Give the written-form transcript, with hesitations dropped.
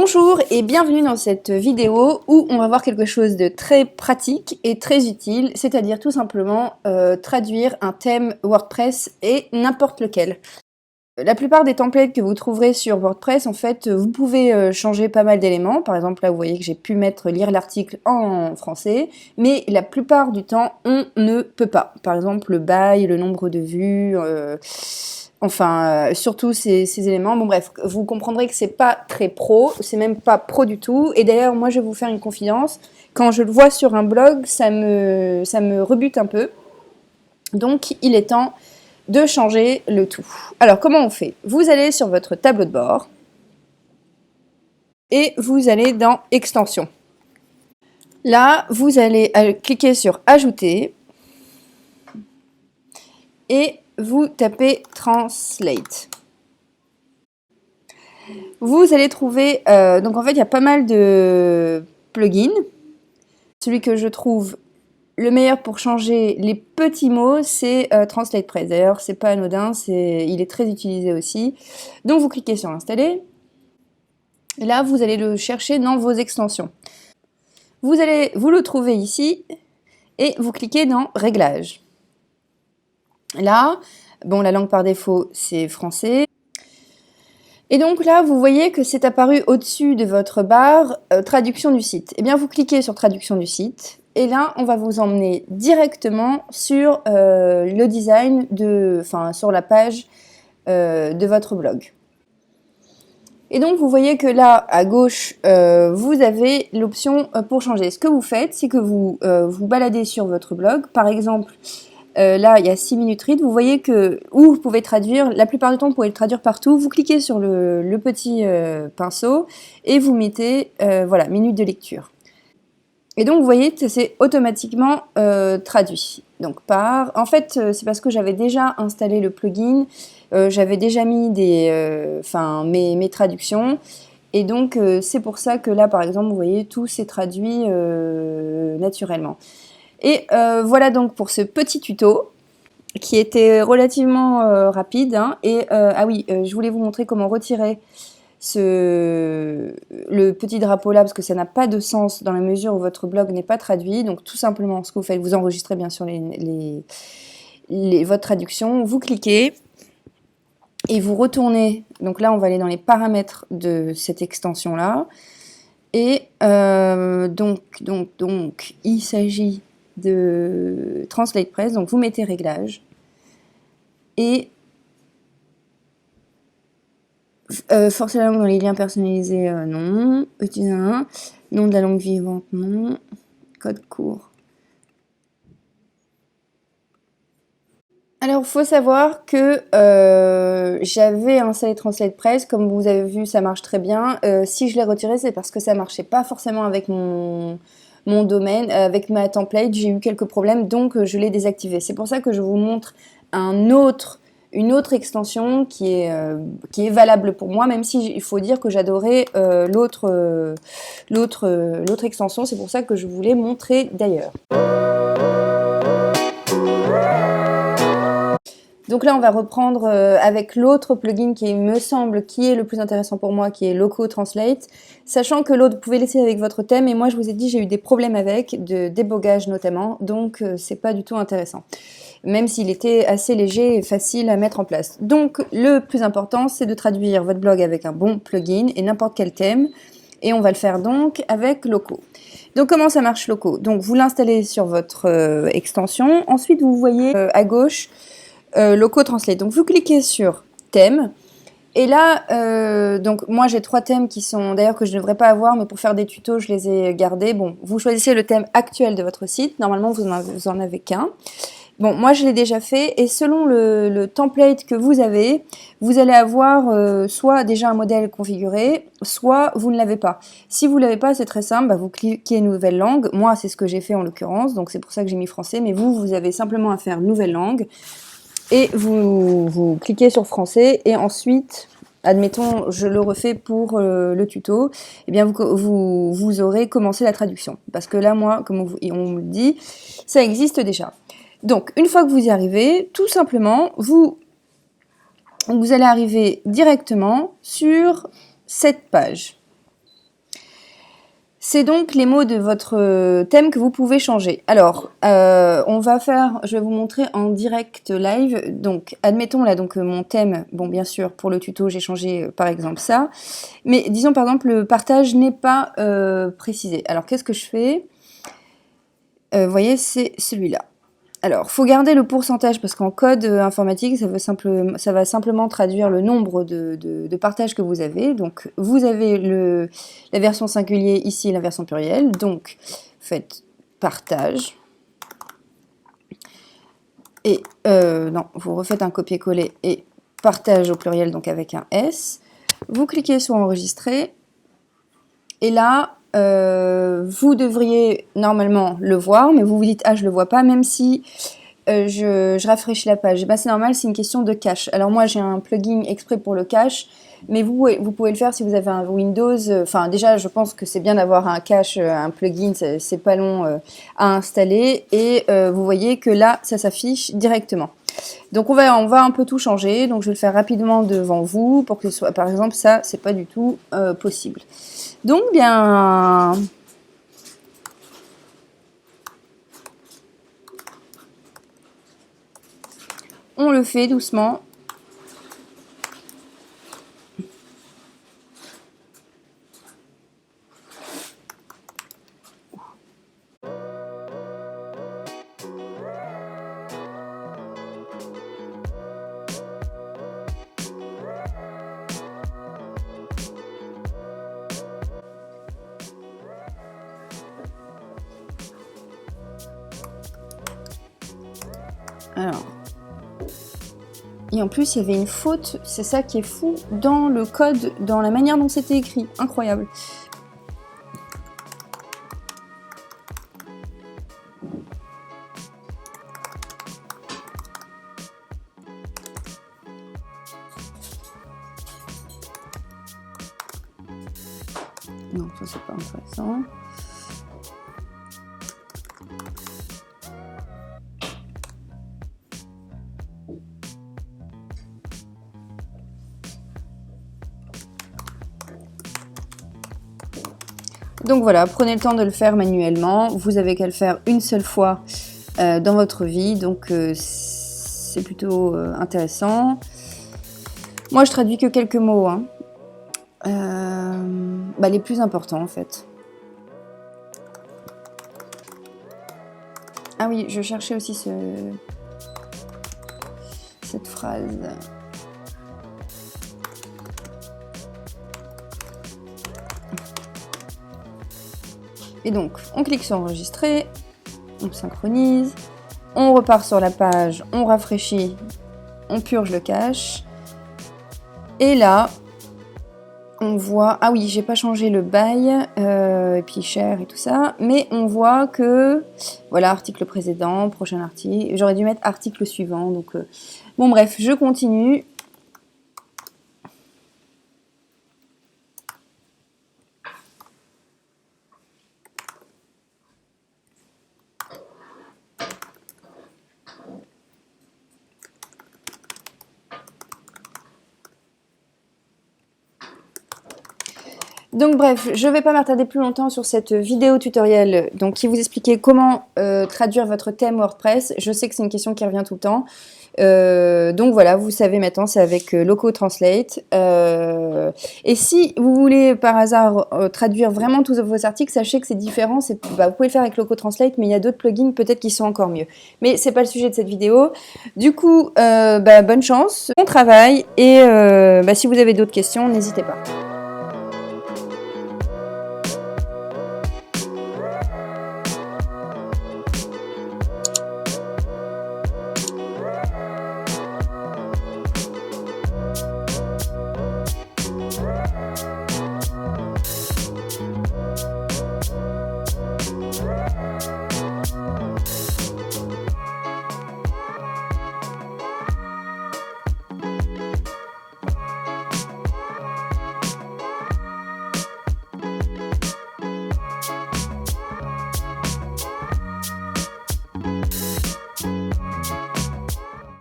Bonjour et bienvenue dans cette vidéo où on va voir quelque chose de très pratique et très utile, c'est-à-dire tout simplement traduire un thème WordPress et n'importe lequel. La plupart des templates que vous trouverez sur WordPress, en fait, vous pouvez changer pas mal d'éléments. Par exemple, là, vous voyez que j'ai pu lire l'article en français, mais la plupart du temps, on ne peut pas. Par exemple, le by, le nombre de vues, surtout ces éléments. Bon bref, vous comprendrez que c'est pas très pro, c'est même pas pro du tout. Et d'ailleurs, moi, je vais vous faire une confidence. Quand je le vois sur un blog, ça me rebute un peu. Donc, il est temps de changer le tout. Alors, comment on fait? Vous allez sur votre tableau de bord et vous allez dans Extensions. Là, vous allez cliquer sur Ajouter et vous tapez Translate. Vous allez trouver, donc en fait, il y a pas mal de plugins. Celui que je trouve le meilleur pour changer les petits mots, c'est TranslatePress. D'ailleurs, c'est pas anodin, il est très utilisé aussi. Donc, vous cliquez sur Installer. Et là, vous allez le chercher dans vos extensions. Vous le trouver ici et vous cliquez dans Réglages. Là, bon, la langue par défaut, c'est français. Et donc là, vous voyez que c'est apparu au-dessus de votre barre Traduction du site. Eh bien, vous cliquez sur Traduction du site. Et là, on va vous emmener directement sur le design, sur la page de votre blog. Et donc, vous voyez que là, à gauche, vous avez l'option pour changer. Ce que vous faites, c'est que vous vous baladez sur votre blog. Par exemple, là, il y a 6 minutes read. Vous voyez que où vous pouvez traduire. La plupart du temps, vous pouvez le traduire partout. Vous cliquez sur le petit pinceau et vous mettez, voilà, minute de lecture. Et donc, vous voyez que c'est automatiquement traduit. Donc, en fait, c'est parce que j'avais déjà installé le plugin, j'avais déjà mis mes traductions. Et donc, c'est pour ça que là, par exemple, vous voyez, tout s'est traduit naturellement. Et voilà donc pour ce petit tuto qui était relativement rapide. Hein. Et ah oui, je voulais vous montrer comment retirer le petit drapeau là, parce que ça n'a pas de sens dans la mesure où votre blog n'est pas traduit. Donc tout simplement, ce que vous faites, vous enregistrez bien sûr votre traduction, vous cliquez et vous retournez. Donc là, on va aller dans les paramètres de cette extension là. Et donc, il s'agit de TranslatePress. Donc vous mettez Réglages et forcer la langue dans les liens personnalisés, non. Utiliser un nom de la langue vivante, non. Code court. Alors, il faut savoir que j'avais installé TranslatePress. Comme vous avez vu, ça marche très bien. Si je l'ai retiré, c'est parce que ça marchait pas forcément avec mon domaine, avec ma template. J'ai eu quelques problèmes, donc je l'ai désactivé. C'est pour ça que je vous montre une autre extension qui est valable pour moi, même si il faut dire que j'adorais l'autre extension. C'est pour ça que je voulais montrer d'ailleurs. Donc là, on va reprendre avec l'autre plugin qui me semble qui est le plus intéressant pour moi, qui est Loco Translate. Sachant que l'autre, vous pouvez laisser avec votre thème. Et moi, je vous ai dit, j'ai eu des problèmes avec, de débogage notamment. Donc, c'est pas du tout intéressant. Même s'il était assez léger et facile à mettre en place. Donc, le plus important, c'est de traduire votre blog avec un bon plugin et n'importe quel thème. Et on va le faire donc avec Loco. Donc, comment ça marche Loco? Donc, vous l'installez sur votre extension. Ensuite, vous voyez à gauche Loco Translate. Donc vous cliquez sur thème et là donc moi j'ai 3 thèmes qui sont d'ailleurs que je ne devrais pas avoir, mais pour faire des tutos je les ai gardés. Bon, vous choisissez le thème actuel de votre site, normalement vous en avez qu'un. Bon, moi je l'ai déjà fait et selon le template que vous avez, vous allez avoir soit déjà un modèle configuré, soit vous ne l'avez pas. Si vous ne l'avez pas, c'est très simple, vous cliquez nouvelle langue. Moi c'est ce que j'ai fait en l'occurrence, donc c'est pour ça que j'ai mis français, mais vous avez simplement à faire nouvelle langue. Et vous cliquez sur français et ensuite, admettons, je le refais pour le tuto, eh bien vous aurez commencé la traduction. Parce que là, moi, comme on me le dit, ça existe déjà. Donc, une fois que vous y arrivez, tout simplement, vous allez arriver directement sur cette page. C'est donc les mots de votre thème que vous pouvez changer. Alors, je vais vous montrer en direct live. Donc, admettons là mon thème. Bon, bien sûr, pour le tuto, j'ai changé par exemple ça. Mais disons par exemple, le partage n'est pas précisé. Alors, qu'est-ce que je fais? Vous voyez, c'est celui-là. Alors, faut garder le pourcentage parce qu'en code informatique, ça va simplement traduire le nombre de partages que vous avez. Donc, vous avez la version singulier, ici la version plurielle. Donc, faites partage. Et, non, vous refaites un copier-coller et partage au pluriel, donc avec un S. Vous cliquez sur enregistrer. Et là, vous devriez normalement le voir, mais vous vous dites, ah, je le vois pas, même si je rafraîchis la page. Ben, c'est normal, c'est une question de cache. Alors moi, j'ai un plugin exprès pour le cache, mais vous pouvez le faire si vous avez un Windows. Enfin, déjà, je pense que c'est bien d'avoir un cache, un plugin, c'est pas long à installer. Et vous voyez que là, ça s'affiche directement. Donc on va un peu tout changer. Donc je vais le faire rapidement devant vous pour que ce soit, par exemple, ça, c'est pas du tout possible. Donc bien, on le fait doucement. Alors, et en plus, il y avait une faute, c'est ça qui est fou, dans le code, dans la manière dont c'était écrit. Incroyable. Non, ça c'est pas intéressant. Donc voilà, prenez le temps de le faire manuellement. Vous avez qu'à le faire une seule fois dans votre vie, donc c'est plutôt intéressant. Moi, je traduis que quelques mots, hein. Les plus importants en fait. Ah oui, je cherchais aussi cette phrase. Et donc, on clique sur enregistrer, on synchronise, on repart sur la page, on rafraîchit, on purge le cache. Et là, on voit, ah oui, j'ai pas changé le bail, et puis cher et tout ça, mais on voit que, voilà, article précédent, prochain article, j'aurais dû mettre article suivant, donc, bon bref, je continue. Donc bref, je ne vais pas m'attarder plus longtemps sur cette vidéo tutoriel donc, qui vous expliquait comment traduire votre thème WordPress. Je sais que c'est une question qui revient tout le temps. Donc voilà, vous savez maintenant, c'est avec Loco Translate. Et si vous voulez par hasard traduire vraiment tous vos articles, sachez que c'est différent. Vous pouvez le faire avec Loco Translate, mais il y a d'autres plugins peut-être qui sont encore mieux. Mais c'est pas le sujet de cette vidéo. Du coup, bonne chance, bon travail. Et si vous avez d'autres questions, n'hésitez pas.